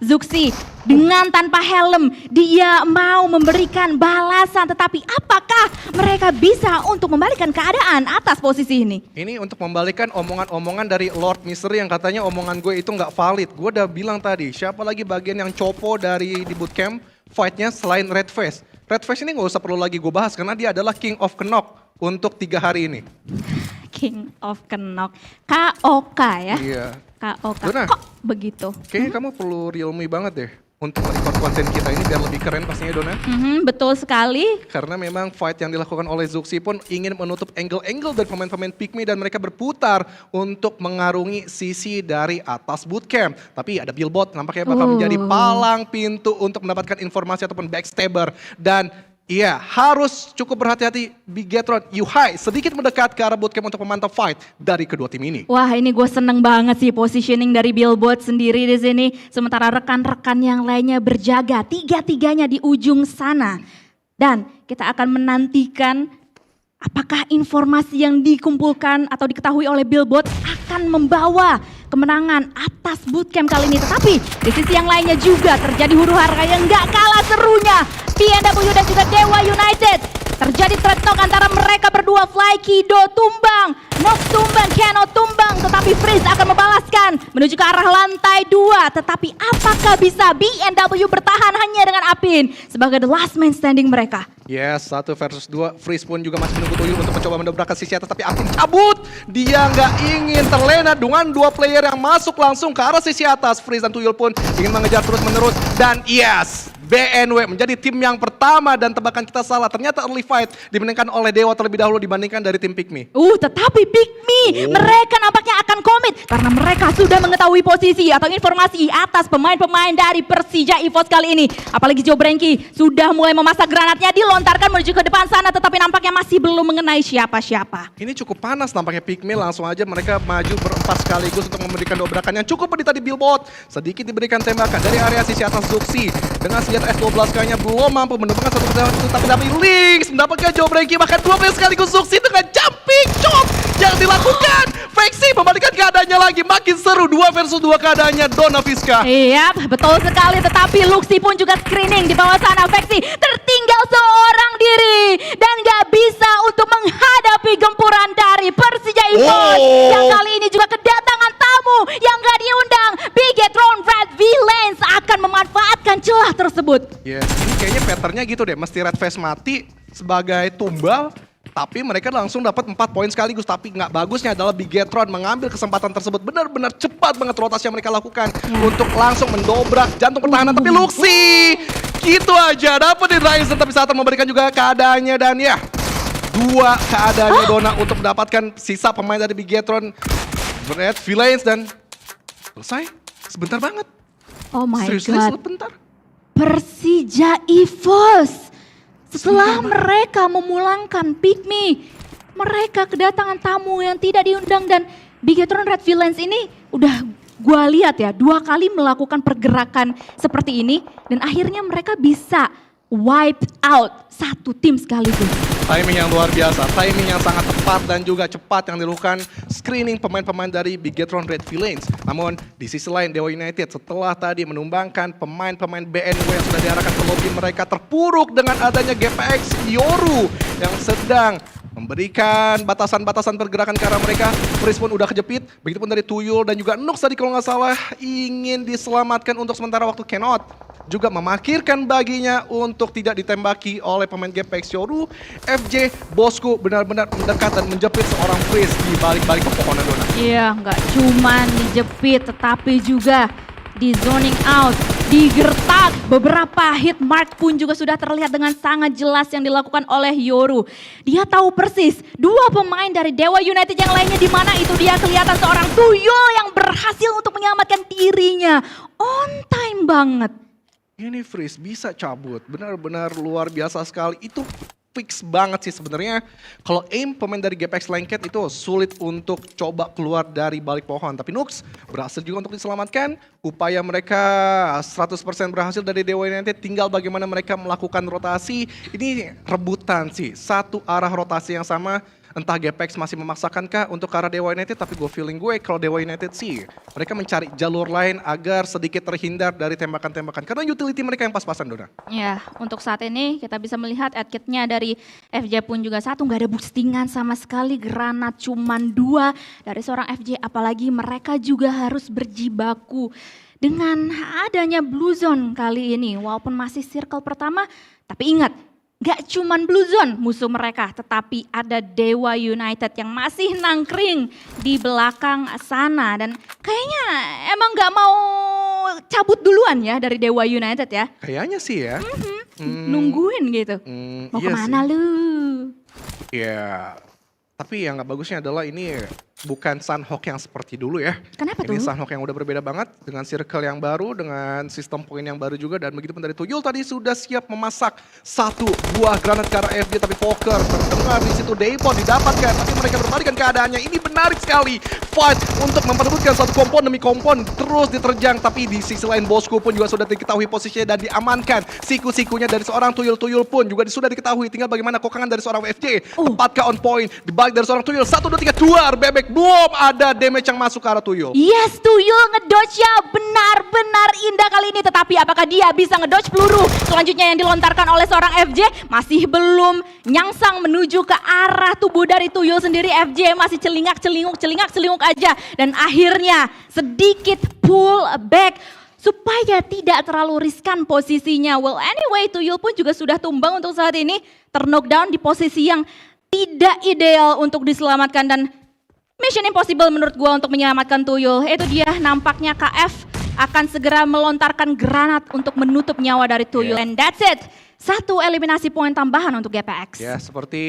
Zuxi dengan tanpa helm dia mau memberikan balasan, tetapi apakah mereka bisa untuk membalikan keadaan atas posisi ini? Ini untuk membalikan omongan-omongan dari Lord Misery yang katanya omongan gue itu nggak valid. Gue udah bilang tadi, siapa lagi bagian yang copo dari di bootcamp fight-nya selain Red Face. Red Face ini nggak usah perlu lagi gue bahas karena dia adalah King of Knock untuk 3 hari ini. King of Knock, KOK ya? Iya. KOK, Dona, kok begitu? kayaknya kamu perlu realme banget deh untuk merecord konten kita ini biar lebih keren pastinya Dona. Betul sekali. Karena memang fight yang dilakukan oleh Zuxi pun ingin menutup angle-angle dari pemain-pemain Pikmi dan mereka berputar untuk mengarungi sisi dari atas bootcamp. Tapi ada Billbot nampaknya bakal menjadi palang pintu untuk mendapatkan informasi ataupun backstabber. Dan iya, harus cukup berhati-hati Bigetron Yuhai sedikit mendekat ke arah bootcamp untuk memantau fight dari kedua tim ini. Wah, ini gue seneng banget sih positioning dari Billbot sendiri di sini. Sementara rekan-rekan yang lainnya berjaga, tiga-tiganya di ujung sana. Dan kita akan menantikan apakah informasi yang dikumpulkan atau diketahui oleh Billbot akan membawa kemenangan atas bootcamp kali ini. Tetapi di sisi yang lainnya juga terjadi huru-hara yang gak kalah serunya. PNW dan juga Dewa United. Terjadi threat talk antara mereka berdua. Fly Kido tumbang, Nox tumbang, Keno tumbang. Tetapi Freeze akan membalaskan menuju ke arah lantai 2. Tetapi apakah bisa BNW bertahan hanya dengan Apin sebagai the last man standing mereka? Yes, 1 versus 2. Freeze pun juga masih menunggu Tuyul untuk mencoba mendobrakkan sisi atas. Tapi Apin cabut. Dia nggak ingin terlena dengan 2 player yang masuk langsung ke arah sisi atas. Freeze dan Tuyul pun ingin mengejar terus-menerus. Dan yes, BNW menjadi tim yang pertama dan tebakan kita salah. Ternyata early fight dimenangkan oleh Dewa terlebih dahulu dibandingkan dari tim Pikmi. Tetapi Pikmi mereka nampaknya akan komit karena mereka sudah mengetahui posisi atau informasi atas pemain-pemain dari Persija EVOS kali ini. Apalagi Joe Brengki sudah mulai memasak granatnya, dilontarkan menuju ke depan sana, tetapi nampaknya masih belum mengenai siapa-siapa. Ini cukup panas nampaknya Pikmi, langsung aja mereka maju berempat sekaligus untuk memberikan dobrakan yang cukup pedih tadi Billbot. Sedikit diberikan tembakan dari area sisi atas Zuxi. Dengan senjata S12K-nya belum mampu menemukan satu kesempatan, tapi Lynx mendapatkan Joe Brengki bahkan 2 kali sekaligus Zuxi dengan jumping chop yang dilakukan. Veksi membalikan keadaannya lagi, makin seru 2 versus 2 keadaannya Dona Fiska. Iya, betul sekali, tetapi Luxi pun juga screening di bawah sana. Veksi tertinggal seorang diri dan gak bisa untuk menghadapi gempuran dari Persija EVOS yang kali ini juga kedatangan tamu yang gak diundang. Bigetron Red Villains akan memanfaatkan celah tersebut. Yes, ini kayaknya patternnya gitu deh, mesti Red Face mati sebagai tumbal. Tapi mereka langsung dapat 4 poin sekaligus. Tapi nggak bagusnya adalah Bigetron mengambil kesempatan tersebut. Benar-benar cepat banget rotasi yang mereka lakukan. Untuk langsung mendobrak jantung pertahanan. Tapi Luxi gitu aja dapat di Ryzen. Tapi saat memberikan juga keadaannya. Dan ya 2 keadaannya Dona untuk mendapatkan sisa pemain dari Bigetron. Red Villains dan selesai. Sebentar banget. Oh my Seriously, god. sebentar. Persija EVOS. Setelah mereka memulangkan Pikmi, mereka kedatangan tamu yang tidak diundang dan Bigetron Red Villains ini udah gua lihat ya 2 kali melakukan pergerakan seperti ini dan akhirnya mereka bisa wipe out 1 tim sekaligus. Timing yang luar biasa, timing yang sangat tepat dan juga cepat yang dilakukan screening pemain-pemain dari Bigetron Red Villains. Namun di sisi lain Dewa United setelah tadi menumbangkan pemain-pemain BNW yang sudah diarahkan ke lobby mereka terpuruk dengan adanya GPX Yoru yang sedang memberikan batasan-batasan pergerakan ke arah mereka. Freeze pun udah kejepit, begitupun dari Tuyul dan juga Nox tadi kalau nggak salah ingin diselamatkan untuk sementara waktu. Cannot juga memakirkan baginya untuk tidak ditembaki oleh pemain GPX Yoru. FJ Bosku benar-benar mendekat dan menjepit seorang Freeze di balik-balik pepohonan Dona. Iya, nggak cuman dijepit tetapi juga di zoning out, digertak. Beberapa hit mark pun juga sudah terlihat dengan sangat jelas yang dilakukan oleh Yoru. Dia tahu persis 2 pemain dari Dewa United yang lainnya di mana. Itu dia kelihatan seorang Tuyul yang berhasil untuk menyelamatkan dirinya. On time banget. Ini Freeze bisa cabut, benar-benar luar biasa sekali. Itu fix banget sih sebenarnya. Kalau aim pemain dari GPX Lengket itu sulit untuk coba keluar dari balik pohon. Tapi Nox berhasil juga untuk diselamatkan. Upaya mereka 100% berhasil dari Dewa United. Tinggal bagaimana mereka melakukan rotasi. Ini rebutan sih, satu arah rotasi yang sama Entah Gpex masih memaksakan untuk ke arah Dewa United, tapi feeling gue kalau Dewa United sih, mereka mencari jalur lain agar sedikit terhindar dari tembakan-tembakan. Karena utility mereka yang pas-pasan, Dona. Ya, untuk saat ini kita bisa melihat adkitnya dari FJ pun juga satu, nggak ada boostingan sama sekali, granat cuman 2 dari seorang FJ, apalagi mereka juga harus berjibaku dengan adanya Blue Zone kali ini. Walaupun masih circle pertama, tapi ingat, gak cuman Blue Zone musuh mereka, tetapi ada Dewa United yang masih nangkring di belakang sana. Dan kayaknya emang gak mau cabut duluan ya dari Dewa United ya. Kayaknya sih ya. Nungguin gitu. Mau Iya kemana sih. lu? Ya, tapi yang gak bagusnya adalah ini bukan Sunhawk yang seperti dulu ya. Kenapa Ini tuh? Sunhawk yang udah berbeda banget dengan circle yang baru, dengan sistem poin yang baru juga. Dan begitu pun dari Tuyul tadi sudah siap memasak 1 buah granat ke arah FJ, tapi Poker terdengar di situ. Daybot didapatkan, tapi mereka berbalikan keadaannya. Ini menarik sekali. Fight untuk memperebutkan satu kompon demi kompon terus diterjang, tapi di sisi lain Bosku pun juga sudah diketahui posisinya dan diamankan. Siku-sikunya dari seorang Tuyul pun juga sudah diketahui. Tinggal bagaimana kokangan dari seorang FJ. Tepatkah on point? Dibalik dari seorang Tuyul. 1, 2, 3, keluar. Bebek belum ada damage yang masuk ke arah Tuyul. Yes, Tuyul ngedodge-nya benar-benar indah kali ini. Tetapi apakah dia bisa ngedodge peluru selanjutnya yang dilontarkan oleh seorang FJ? Masih belum nyangsang menuju ke arah tubuh dari Tuyul sendiri. FJ masih celingak-celinguk aja. Dan akhirnya sedikit pull back supaya tidak terlalu riskan posisinya. Well anyway, Tuyul pun juga sudah tumbang untuk saat ini. Terknockdown di posisi yang tidak ideal untuk diselamatkan, dan mission impossible menurut gua untuk menyelamatkan Tuyul. Itu dia, nampaknya KF akan segera melontarkan granat untuk menutup nyawa dari Tuyul. And that's it. 1 eliminasi poin tambahan untuk GPX. Ya, seperti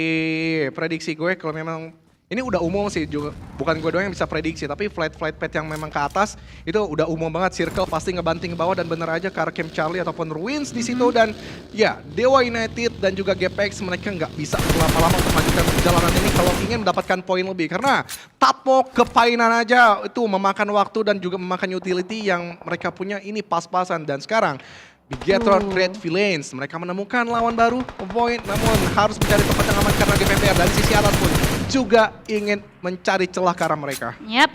prediksi gue kalau memang ini udah umum sih, juga bukan gue doang yang bisa prediksi, tapi flight pad yang memang ke atas itu udah umum banget. Circle pasti ngebanting ke bawah dan bener aja ke arah Camp Charlie ataupun Ruins di situ. Dan ya, Dewa United dan juga GPX mereka nggak bisa lama-lama untuk melanjutkan perjalanan ini kalau ingin mendapatkan poin lebih. Karena Tatmo kepainan aja itu memakan waktu dan juga memakan utility yang mereka punya ini pas-pasan. Dan sekarang Bigetron Red Villains, mereka menemukan lawan baru, point, namun harus mencari tempat yang aman karena GPPR dari sisi atas pun juga ingin mencari celah ke arah mereka. Yap,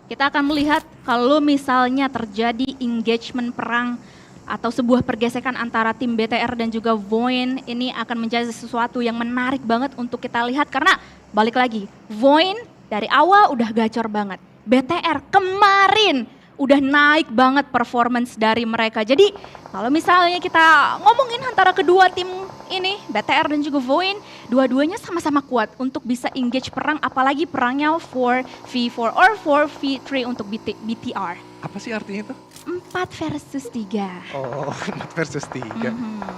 kita akan melihat kalau misalnya terjadi engagement perang atau sebuah pergesekan antara tim BTR dan juga Voin, ini akan menjadi sesuatu yang menarik banget untuk kita lihat. Karena balik lagi, Voin dari awal udah gacor banget. BTR kemarin udah naik banget performance dari mereka. Jadi kalau misalnya kita ngomongin antara kedua tim ini, BTR dan juga Voin, dua-duanya sama-sama kuat untuk bisa engage perang, apalagi perangnya 4v4 or 4v3 untuk BTR. Apa sih artinya itu? 4 versus 3. Oh, 4 versus 3.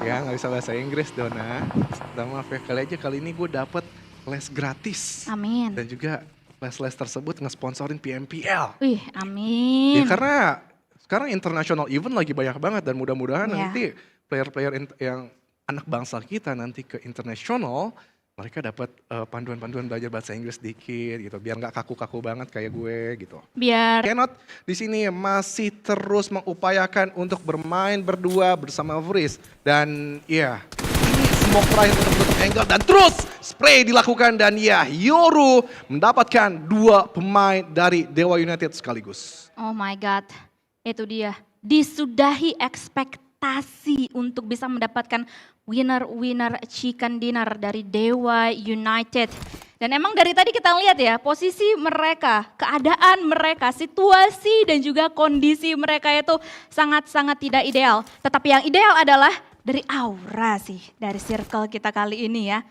Ya, nggak bisa bahasa Inggris, Dona. Minta maaf ya, kali ini gue dapet les gratis. Amin. Dan juga les tersebut ngesponsorin PMPL. Wih, amin. Ya karena sekarang international event lagi banyak banget dan mudah-mudahan Ya. nanti player-player yang anak bangsa kita nanti ke international, mereka dapat panduan-panduan belajar bahasa Inggris dikit gitu, biar nggak kaku-kaku banget kayak gue gitu. Biar Kenot di sini masih terus mengupayakan untuk bermain berdua bersama Vriz dan ya ini smoke terakhir untuk menutup angle dan terus spray dilakukan dan ya Yoru mendapatkan 2 pemain dari Dewa United sekaligus. oh my god, itu dia. Disudahi ekspektasi untuk bisa mendapatkan winner chicken dinner dari Dewa United. Dan emang dari tadi kita lihat ya, posisi mereka, keadaan mereka, situasi dan juga kondisi mereka itu sangat-sangat tidak ideal. Tetapi yang ideal adalah dari aura sih, dari circle kita kali ini ya.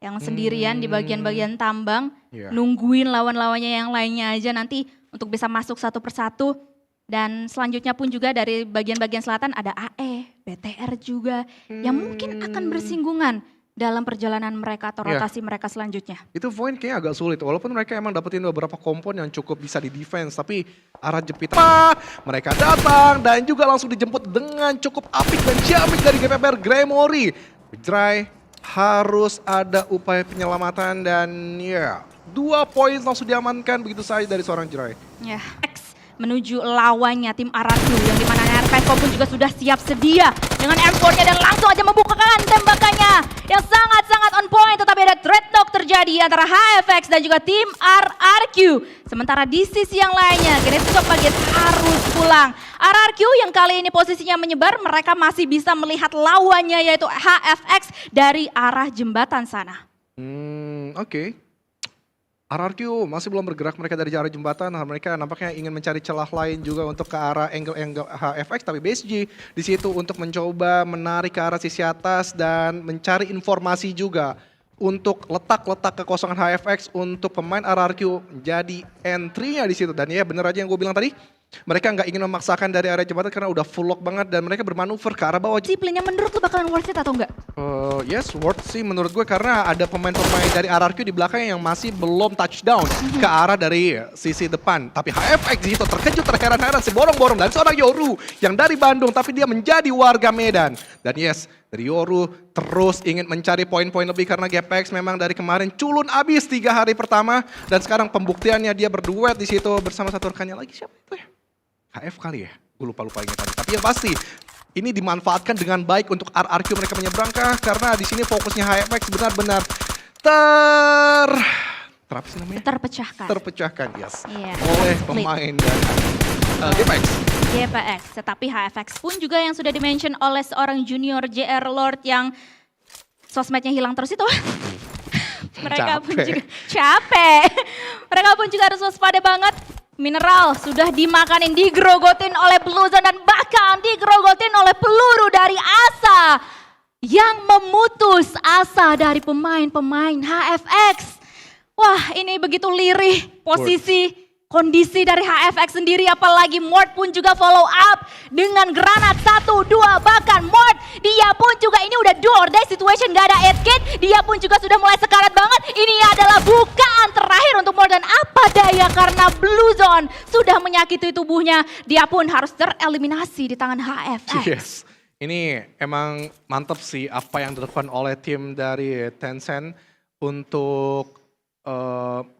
Yang sendirian di bagian-bagian tambang, Iya. nungguin lawan-lawannya yang lainnya aja nanti untuk bisa masuk satu persatu. Dan selanjutnya pun juga dari bagian-bagian selatan ada AE, BTR juga yang mungkin akan bersinggungan dalam perjalanan mereka atau Iya. rotasi mereka selanjutnya. Itu Void kayaknya agak sulit, walaupun mereka emang dapetin beberapa kompon yang cukup bisa di defense, tapi arah jepitan mereka datang dan juga langsung dijemput dengan cukup apik dan ciamik dari GPPR Gremory. Jrai harus ada upaya penyelamatan dan ya 2 poin langsung diamankan begitu saja dari seorang Jrai. Ya, X menuju lawannya tim RRQ yang dimana Nerpeko pun juga sudah siap sedia dengan M4-nya dan langsung aja membukakan tembakannya yang sangat-sangat on point, tetapi ada trade knock terjadi antara HFX dan juga tim RRQ. Sementara di sisi yang lainnya Genesis of Baget harus pulang. RRQ yang kali ini posisinya menyebar, mereka masih bisa melihat lawannya yaitu HFX dari arah jembatan sana. Oke. RRQ masih belum bergerak mereka dari arah jembatan. Mereka nampaknya ingin mencari celah lain juga untuk ke arah angle HFX. Tapi BSG di situ untuk mencoba menarik ke arah sisi atas dan mencari informasi juga untuk letak-letak kekosongan HFX untuk pemain RRQ jadi entry-nya di situ. Dan ya bener aja yang gue bilang tadi. Mereka nggak ingin memaksakan dari area jembatan karena udah full lock banget dan mereka bermanuver ke arah bawah. Disiplinnya menurut lu bakalan worth it atau enggak? Yes, worth sih menurut gue karena ada pemain-pemain dari RRQ di belakangnya yang masih belum touchdown ke arah dari sisi depan. Tapi HFX di situ terkejut, terheran-heran, si borong-borong dari seorang Yoru yang dari Bandung tapi dia menjadi warga Medan. Dan yes, dari Yoru terus ingin mencari poin-poin lebih karena GPX memang dari kemarin culun abis 3 hari pertama dan sekarang pembuktiannya dia berduet di situ bersama satu rekannya lagi, siapa itu ya? HF kali ya, gue lupa ingat tadi. Tapi yang pasti ini dimanfaatkan dengan baik untuk RRQ mereka menyeberangkah karena di sini fokusnya HFX benar-benar apa sih namanya? Terpecahkan, yes. Iya. Oleh pemain dari GPX. GPX, tetapi HFX pun juga yang sudah dimention oleh seorang junior JR Lord yang sosmednya hilang terus itu. Mereka pun juga capek. Mereka pun juga harus waspada banget. Mineral sudah dimakanin, digrogotin oleh Bluezone dan bahkan digrogotin oleh peluru dari Asa yang memutus asa dari pemain-pemain HFX. Wah, ini begitu lirih kondisi dari HFX sendiri, apalagi Mort pun juga follow up dengan granat 1, 2, bahkan Mort dia pun juga ini udah do or die situation, gak ada edge kit, dia pun juga sudah mulai sekarat banget. Ini adalah bukaan terakhir untuk Mort dan apa daya karena Bluezone sudah menyakiti tubuhnya, dia pun harus tereliminasi di tangan HFX. Yes. Ini emang mantap sih apa yang dilakukan oleh tim dari Tencent untuk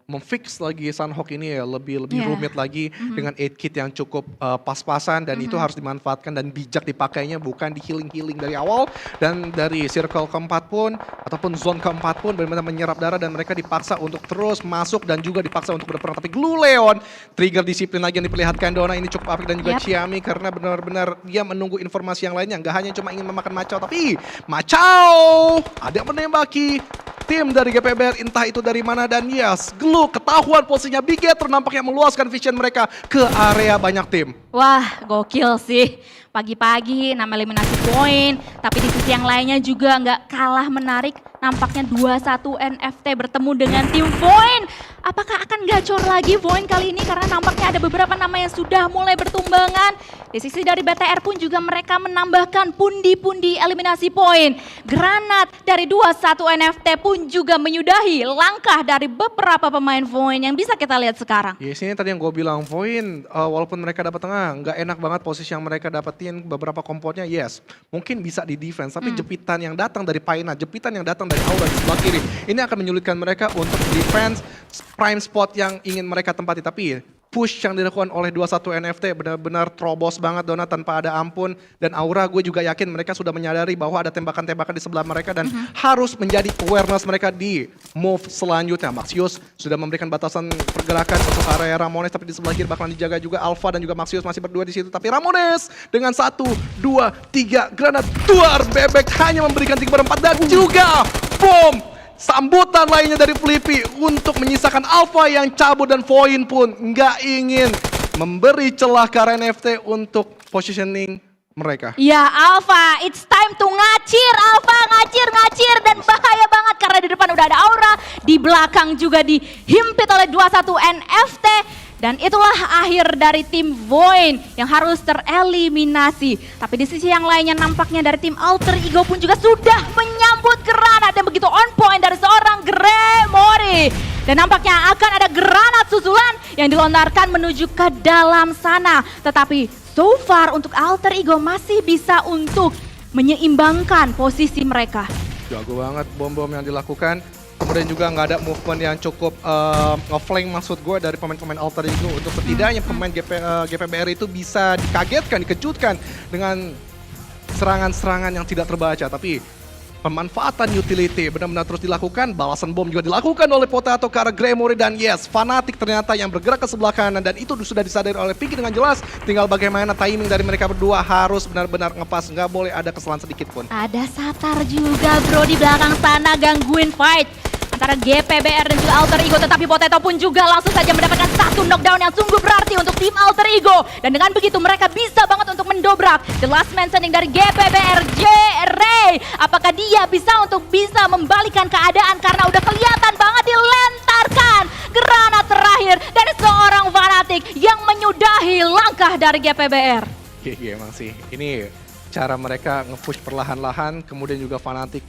memfix lagi Sunhawk ini ya lebih rumit lagi dengan 8 kit yang cukup pas-pasan dan itu harus dimanfaatkan dan bijak dipakainya, bukan di healing dari awal. Dan dari circle keempat pun ataupun zone keempat pun benar-benar menyerap darah dan mereka dipaksa untuk terus masuk dan juga dipaksa untuk berperang. Tapi Glue Leon trigger disiplin lagi yang diperlihatkan Dona ini cukup apik dan juga Chiami karena benar-benar dia menunggu informasi yang lainnya, nggak hanya cuma ingin memakan Macau tapi Macau ada yang menembaki tim dari GPBR entah itu dari mana. Dan yes, Glue ketahuan posisinya Bigetron nampaknya meluaskan vision mereka ke area banyak tim. Wah, gokil sih. Pagi-pagi nama eliminasi poin, tapi di sisi yang lainnya juga nggak kalah menarik. Nampaknya 2-1 NFT bertemu dengan tim Voin. Apakah akan gacor lagi Voin kali ini? Karena nampaknya ada beberapa nama yang sudah mulai bertumbangan. Di sisi dari BTR pun juga mereka menambahkan pundi-pundi eliminasi poin. Granat dari 2-1 NFT pun juga menyudahi langkah dari beberapa pemain Voin yang bisa kita lihat sekarang. Yes, ini tadi yang gue bilang, Voin walaupun mereka dapat tengah, nggak enak banget posisi yang mereka dapetin beberapa komponnya. Yes, mungkin bisa di defense, tapi jepitan yang datang dari Paina, jepitan yang datang dari Aura di sebelah kiri, ini akan menyulitkan mereka untuk defense prime spot yang ingin mereka tempati. Tapi push yang dilakukan oleh 21 NFT benar-benar terobos banget Dona tanpa ada ampun. Dan Aura gue juga yakin mereka sudah menyadari bahwa ada tembakan-tembakan di sebelah mereka dan harus menjadi awareness mereka di move selanjutnya. Maxius sudah memberikan batasan pergerakan untuk area Ramones, tapi di sebelah kiri bakalan dijaga juga Alpha dan juga Maxius masih berdua di situ. Tapi Ramones dengan 1, 2, 3 granat duar bebek hanya memberikan 3/4 dan juga bom. Sambutan lainnya dari Flippy untuk menyisakan Alpha yang cabut dan Voin pun nggak ingin memberi celah ke NFT untuk positioning mereka. Ya Alpha, it's time to ngacir Alpha, ngacir dan bahaya banget karena di depan udah ada Aura, di belakang juga dihimpit oleh 21 NFT. Dan itulah akhir dari tim Voin yang harus tereliminasi. Tapi di sisi yang lainnya nampaknya dari tim Alter Ego pun juga sudah menyambut granat yang begitu on point dari seorang Gremory. Dan nampaknya akan ada granat susulan yang dilontarkan menuju ke dalam sana. Tetapi so far untuk Alter Ego masih bisa untuk menyeimbangkan posisi mereka. Jago banget bom-bom yang dilakukan. kemudian juga nggak ada movement yang cukup nge-flank maksud gue dari pemain-pemain Alter Ego untuk setidaknya pemain GPBR itu bisa dikagetkan, dikejutkan dengan serangan-serangan yang tidak terbaca. Tapi pemanfaatan utility benar-benar terus dilakukan, balasan bom juga dilakukan oleh Potato ke arah Gremory, dan yes, Fnatic ternyata yang bergerak ke sebelah kanan, dan itu sudah disadari oleh Piki dengan jelas. Tinggal bagaimana timing dari mereka berdua harus benar-benar ngepas, nggak boleh ada kesalahan sedikit pun. Ada Satar juga bro di belakang sana gangguin fight antara GPBR dan juga Alter Ego, tetapi Potato pun juga langsung saja mendapatkan satu knockdown yang sungguh berarti untuk tim Alter Ego, dan dengan begitu mereka bisa banget untuk mendobrak the last man standing dari GPBR, J-Ray. Apakah dia bisa membalikan keadaan karena udah kelihatan banget dilentarkan granat terakhir dari seorang Fnatic yang menyudahi langkah dari GPBR. Iya emang sih, ini cara mereka nge-push perlahan-lahan, kemudian juga Fnatic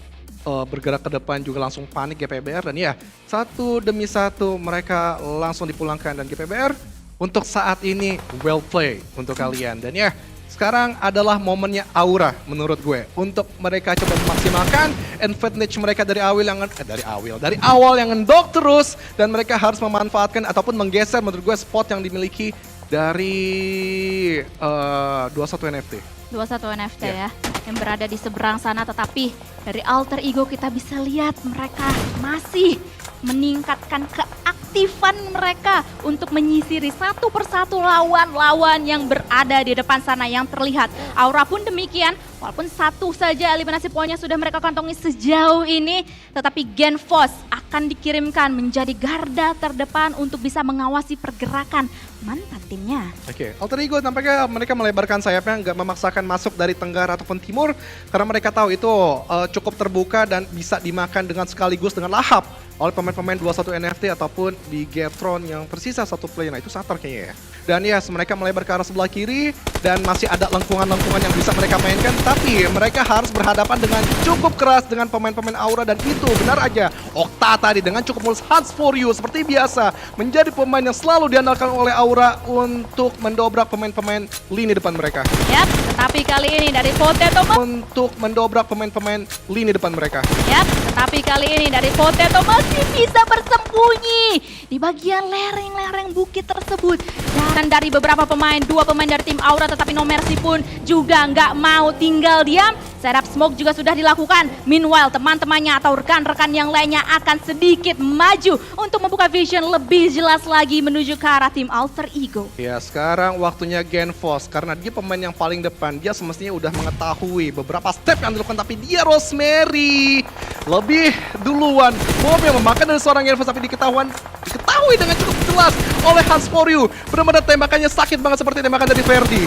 bergerak ke depan juga langsung panik GPBR, dan ya satu demi satu mereka langsung dipulangkan, dan GPBR untuk saat ini well play untuk kalian. Dan ya sekarang adalah momennya Aura menurut gue untuk mereka coba memaksimalkan advantage mereka dari awal yang ngendok terus, dan mereka harus memanfaatkan ataupun menggeser menurut gue spot yang dimiliki dari 21 NFT. 21 NFT ya, yang berada di seberang sana, tetapi dari Alter Ego kita bisa lihat mereka masih meningkatkan keaktifan mereka untuk menyisiri satu persatu lawan-lawan yang berada di depan sana yang terlihat. Aura pun demikian, walaupun satu saja eliminasi poinnya sudah mereka kantongi sejauh ini, tetapi GeNFOS akan dikirimkan menjadi garda terdepan untuk bisa mengawasi pergerakan mantan timnya. Oke, Alter Ego tampaknya mereka melebarkan sayapnya, nggak memaksakan masuk dari tenggara ataupun timur, karena mereka tahu itu cukup terbuka dan bisa dimakan dengan sekaligus dengan lahap oleh pemain-pemain 21 NFT ataupun di Bigetron yang tersisa satu player. Nah itu Satar kayaknya ya. Dan yes, mereka melebar ke arah sebelah kiri dan masih ada lengkungan-lengkungan yang bisa mereka mainkan, tapi mereka harus berhadapan dengan cukup keras dengan pemain-pemain Aura, dan itu benar aja Okta tadi dengan cukup mulus Hunts for You seperti biasa menjadi pemain yang selalu diandalkan oleh Aura untuk mendobrak pemain-pemain lini depan mereka. Yap, tetapi kali ini dari Potato Untuk mendobrak pemain-pemain lini depan mereka. Yap, tetapi kali ini dari Potato masih bisa bersembunyi di bagian lereng-lereng bukit tersebut. Dan dari beberapa pemain, dua pemain dari tim Aura, tetapi No Mercy pun juga nggak mau tinggal diam. Setup smoke juga sudah dilakukan. Meanwhile, teman-temannya atau rekan-rekan yang lainnya akan sedikit maju untuk membuka vision lebih jelas lagi menuju ke arah tim Alter Ego. Ya, sekarang waktunya GeNFOS karena dia pemain yang paling depan. Dia semestinya udah mengetahui beberapa step yang dilakukan, tapi dia Rosemary lebih duluan. Bom yang memakan dari seorang GeNFOS, tapi diketahui dengan cukup jelas oleh Hunts for You. Benar-benar tembakannya sakit banget seperti tembakan dari Ferdi.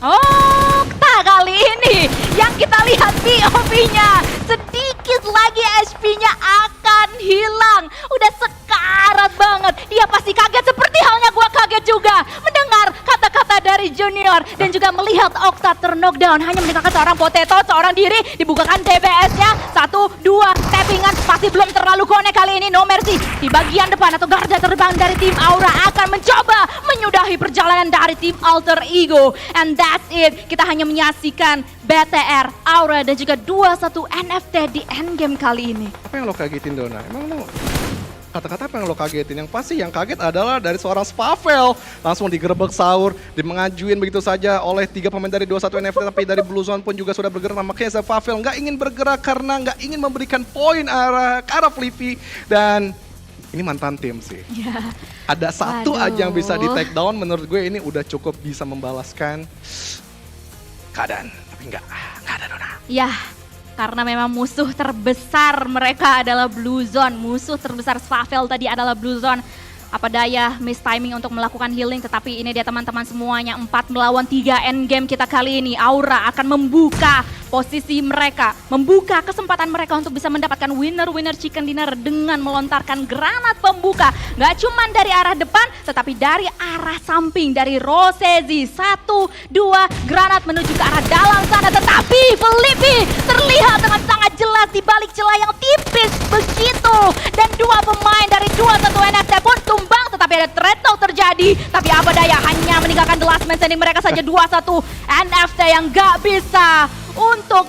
Oh, kali ini yang kita lihat POV-nya sedikit lagi HP-nya akan hilang. Udah sekarat banget. Dia pasti kaget seperti halnya gua kaget juga mendengar kata-kata dari Junior dan juga melihat Okta knockdown hanya meninggalkan seorang Potato, seorang diri dibukakan DBS-nya. 1, 2, tappingan pasti belum terlalu connect kali ini. No Mercy di bagian depan atau garda terbang dari tim Aura akan mencoba menyudahi perjalanan dari tim Alter Ego. And that's it. Kita hanya menyaksikan BTR, Aura dan juga 21 NFT di endgame kali ini. Apa yang lo kagetin, Dona? Emang lo kata-kata apa yang lo kagetin? Yang pasti yang kaget adalah dari seorang Spavel. Langsung digerebek sahur, mengajuin begitu saja oleh 3 pemain dari 21 NFT. Tapi dari Blue Zone pun juga sudah bergerak. Makanya Spavel nggak ingin bergerak karena nggak ingin memberikan poin ke arah Flippy. Dan ini mantan tim sih. Ya. Ada satu aja yang bisa di take down. Menurut gue ini udah cukup bisa membalaskan keadaan. Tapi nggak ada, Dona. Ya, karena memang musuh terbesar mereka adalah Blue Zone. Musuh terbesar Spavel tadi adalah Blue Zone. Apa daya miss timing untuk melakukan healing, tetapi ini dia teman-teman semuanya 4 melawan 3 endgame kita kali ini. Aura akan membuka posisi mereka, membuka kesempatan mereka untuk bisa mendapatkan winner chicken dinner dengan melontarkan granat pembuka. Gak cuman dari arah depan, tetapi dari arah samping, dari Rosezi. 1, 2, granat menuju ke arah dalam sana, tetapi Flippy terlihat dengan sangat jelas di balik celah yang tipis begitu. Dan 2 pemain dari 21 NFT pun tumbang, tetapi ada trade talk terjadi. Tapi apa daya, hanya meninggalkan the last man standing mereka saja 21 NFT yang gak bisa untuk